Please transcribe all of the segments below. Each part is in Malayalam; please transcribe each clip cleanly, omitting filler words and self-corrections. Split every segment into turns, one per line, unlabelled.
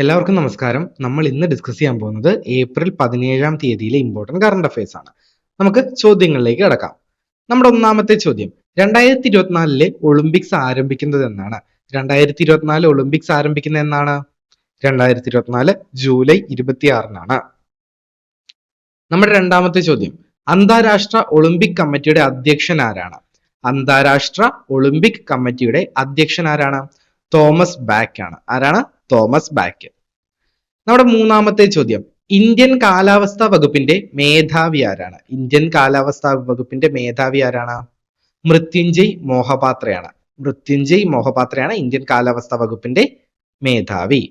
എല്ലാവർക്കും നമസ്കാരം. നമ്മൾ ഇന്ന് ഡിസ്കസ് ചെയ്യാൻ പോകുന്നത് ഏപ്രിൽ 17 തീയതിയിലെ ഇമ്പോർട്ടന്റ് കറണ്ട് അഫയേഴ്സ് ആണ്. നമുക്ക് ചോദ്യങ്ങളിലേക്ക് കടക്കാം. നമ്മുടെ ഒന്നാമത്തെ ചോദ്യം, 2024 ഒളിമ്പിക്സ് ആരംഭിക്കുന്നത് എന്നാണ്? 2024 ഒളിമ്പിക്സ് ആരംഭിക്കുന്നത് എന്നാണ്? 2024 ജൂലൈ 26 നമ്മുടെ രണ്ടാമത്തെ ചോദ്യം, അന്താരാഷ്ട്ര ഒളിമ്പിക് കമ്മിറ്റിയുടെ അധ്യക്ഷൻ ആരാണ്? അന്താരാഷ്ട്ര ഒളിമ്പിക് കമ്മിറ്റിയുടെ അധ്യക്ഷൻ ആരാണ്? തോമസ് ബാക്ക് ആണ്. ആരാണ്? Thomas back. നമ്മുടെ മൂന്നാമത്തെ ചോദ്യം, ഇന്ത്യൻ കാലാവസ്ഥാ വകുപ്പിന്റെ മേധാവി ആരാണ്? ഇന്ത്യൻ കാലാവസ്ഥാ വകുപ്പിന്റെ മേധാവി ആരാണ്? മൃത്യുഞ്ജയ് മോഹപാത്രയാണ്. മൃത്യുഞ്ജയ് മോഹപാത്രയാണ് ഇന്ത്യൻ കാലാവസ്ഥാ വകുപ്പിന്റെ മേധാവി.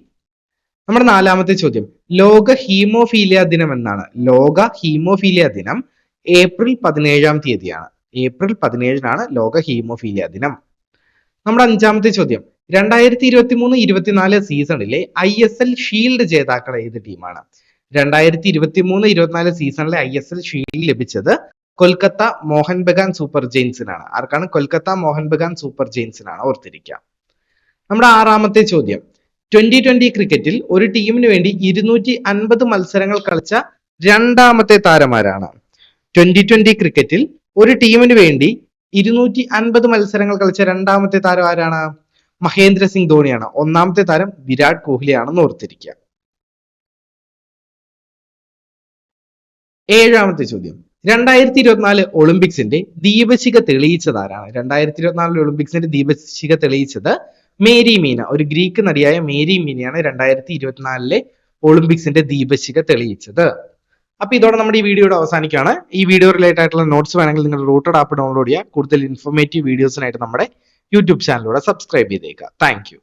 നമ്മുടെ നാലാമത്തെ ചോദ്യം, ലോക ഹീമോഫീലിയ ദിനം എന്നാണ്? ലോക ഹീമോഫീലിയ ദിനം ഏപ്രിൽ 17 തീയതിയാണ്. ഏപ്രിൽ 17 ലോക ഹീമോഫീലിയ ദിനം. നമ്മുടെ അഞ്ചാമത്തെ ചോദ്യം, 2023-24 സീസണിലെ ISL ഷീൽഡ് ജേതാക്കൾ ഏത് ടീമാണ്? 2023-24 സീസണിലെ ISL ഷീൽഡ് ലഭിച്ചത് കൊൽക്കത്ത മോഹൻ ബഗാൻ സൂപ്പർ ജെയിൻസിനാണ്. ആർക്കാണ്? കൊൽക്കത്ത മോഹൻ ബഗാൻ സൂപ്പർ ജെയിൻസിനാണ്. ഓർത്തിരിക്കുക. നമ്മുടെ ആറാമത്തെ ചോദ്യം, 2020 ക്രിക്കറ്റിൽ ഒരു ടീമിന് വേണ്ടി 250 മത്സരങ്ങൾ കളിച്ച രണ്ടാമത്തെ താരമാരാണ്? 2020 ക്രിക്കറ്റിൽ ഒരു ടീമിന് വേണ്ടി 250 മത്സരങ്ങൾ കളിച്ച രണ്ടാമത്തെ താരം ആരാണ്? മഹേന്ദ്ര സിംഗ് ധോണിയാണ്. ഒന്നാമത്തെ താരം വിരാട് കോഹ്ലിയാണെന്ന് ഓർത്തിരിക്കുക. ഏഴാമത്തെ ചോദ്യം, 2024 ഒളിമ്പിക്സിന്റെ ദീപശിഖ തെളിയിച്ചതാരാണ്? 2024 ഒളിമ്പിക്സിന്റെ ദീപശിഖ തെളിയിച്ചത് മേരി മീന, ഒരു ഗ്രീക്ക് നടിയായ മേരി മീനയാണ് 2024 ഒളിമ്പിക്സിന്റെ ദീപശിഖ തെളിയിച്ചത്. അപ്പൊ ഇതോടെ നമ്മുടെ ഈ വീഡിയോയുടെ അവസാനിക്കുകയാണ്. ഈ വീഡിയോ റിലേറ്റഡ് ആയിട്ടുള്ള നോട്ട്സ് വേണമെങ്കിൽ നിങ്ങൾ റൂട്ടഡ് ആപ്പ് ഡൗൺലോഡ് ചെയ്യുക. കൂടുതൽ ഇൻഫോർമേറ്റീവ് വീഡിയോസിനായിട്ട് നമ്മുടെ യൂട്യൂബ് ചാനലിലൂടെ സബ്സ്ക്രൈബ് ചെയ്തേക്കുക. Thank you.